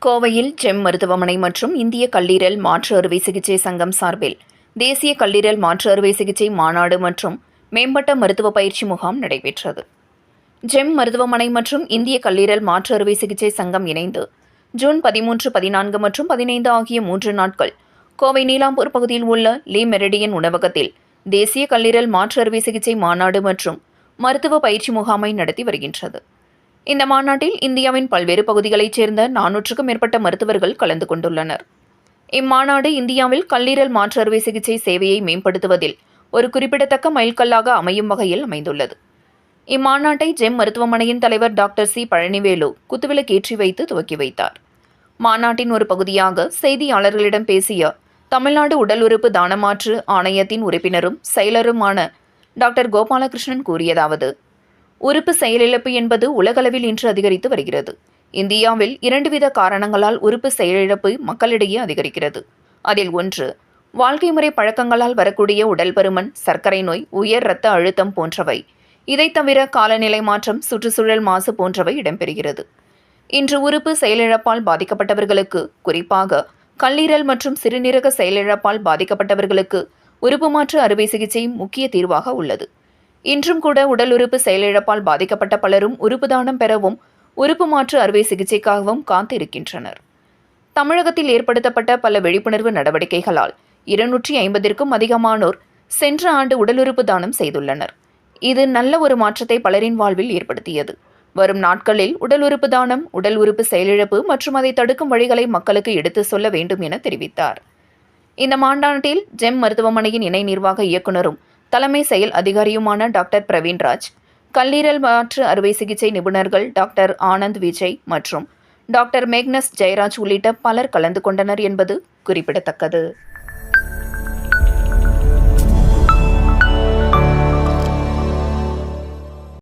கோவையில் ஜெம் மருத்துவமனை மற்றும் இந்திய கல்லீரல் மாற்று அறுவை சிகிச்சை சங்கம் சார்பில் தேசிய கல்லீரல் மாற்று அறுவை சிகிச்சை மாநாடு மற்றும் மேம்பட்ட மருத்துவ பயிற்சி முகாம் நடைபெற்றது. ஜெம் மருத்துவமனை மற்றும் இந்திய கல்லீரல் மாற்று அறுவை சிகிச்சை சங்கம் இணைந்து ஜூன் 13, 14 மற்றும் 15 ஆகிய 3 நாட்கள் கோவை நீலாம்பூர் பகுதியில் உள்ள லீ மெரிடியன் உணவகத்தில் தேசிய கல்லீரல் மாற்று அறுவை சிகிச்சை மாநாடு மற்றும் மருத்துவ பயிற்சி முகாமை நடத்தி வருகின்றது. இந்த மாநாட்டில் இந்தியாவின் பல்வேறு பகுதிகளைச் சேர்ந்த 400க்கும் மேற்பட்ட மருத்துவர்கள் கலந்து கொண்டுள்ளனர். இம்மாநாடு இந்தியாவில் கல்லீரல் மாற்று அறுவை சிகிச்சை சேவையை மேம்படுத்துவதில் ஒரு குறிப்பிடத்தக்க மைல்கல்லாக அமையும் வகையில் அமைந்துள்ளது. இம்மாநாட்டை ஜெம் மருத்துவமனையின் தலைவர் டாக்டர் சி. பழனிவேலு குத்துவிளக்கேற்றி வைத்து துவக்கி வைத்தார். மாநாட்டின் ஒரு பகுதியாக செய்தியாளர்களிடம் பேசிய தமிழ்நாடு உடல் உறுப்பு தானமாற்று ஆணையத்தின் உறுப்பினரும் செயலருமான டாக்டர் கோபாலகிருஷ்ணன் கூறியதாவது: உறுப்பு செயலிழப்பு என்பது உலகளவில் இன்று அதிகரித்து வருகிறது. இந்தியாவில் 2 வித காரணங்களால் உறுப்பு செயலிழப்பு மக்களிடையே அதிகரிக்கிறது. அதில் ஒன்று, வாழ்க்கை முறை பழக்கங்களால் வரக்கூடிய உடல் பருமன், சர்க்கரை நோய், உயர் இரத்த அழுத்தம் போன்றவை. இதை தவிர காலநிலை மாற்றம், சுற்றுச்சூழல் மாசு போன்றவை இடம்பெறுகிறது. இன்று உறுப்பு செயலிழப்பால் பாதிக்கப்பட்டவர்களுக்கு, குறிப்பாக கல்லீரல் மற்றும் சிறுநீரக செயலிழப்பால் பாதிக்கப்பட்டவர்களுக்கு உறுப்பு மாற்று அறுவை சிகிச்சை முக்கிய தீர்வாக உள்ளது. இன்றும் கூட உடல் உறுப்பு செயலிழப்பால் பாதிக்கப்பட்ட பலரும் உறுப்பு தானம் பெறவும் உறுப்பு மாற்று அறுவை சிகிச்சைக்காகவும் காத்திருக்கின்றனர். தமிழகத்தில் ஏற்படுத்தப்பட்ட பல விழிப்புணர்வு நடவடிக்கைகளால் 250க்கும் அதிகமானோர் சென்ற ஆண்டு உடல் உறுப்பு தானம் செய்துள்ளனர். இது நல்ல ஒரு மாற்றத்தை பலரின் வாழ்வில் ஏற்படுத்தியது. வரும் நாட்களில் உடல் உறுப்பு தானம், உடல் உறுப்பு செயலிழப்பு மற்றும் அதை தடுக்கும் வழிகளை மக்களுக்கு எடுத்து சொல்ல வேண்டும் என தெரிவித்தார். இந்த மாநாட்டில் ஜெம் மருத்துவமனையின் இணை நிர்வாக இயக்குநரும் தலைமை செயல் அதிகாரியுமான டாக்டர் பிரவீன்ராஜ், கல்லீரல் மாற்று அறுவை சிகிச்சை நிபுணர்கள் டாக்டர் ஆனந்த் விஜய் மற்றும் டாக்டர் மேக்னஸ் ஜெயராஜ் உள்ளிட்ட பலர் கலந்து கொண்டனர் என்பது குறிப்பிடத்தக்கது.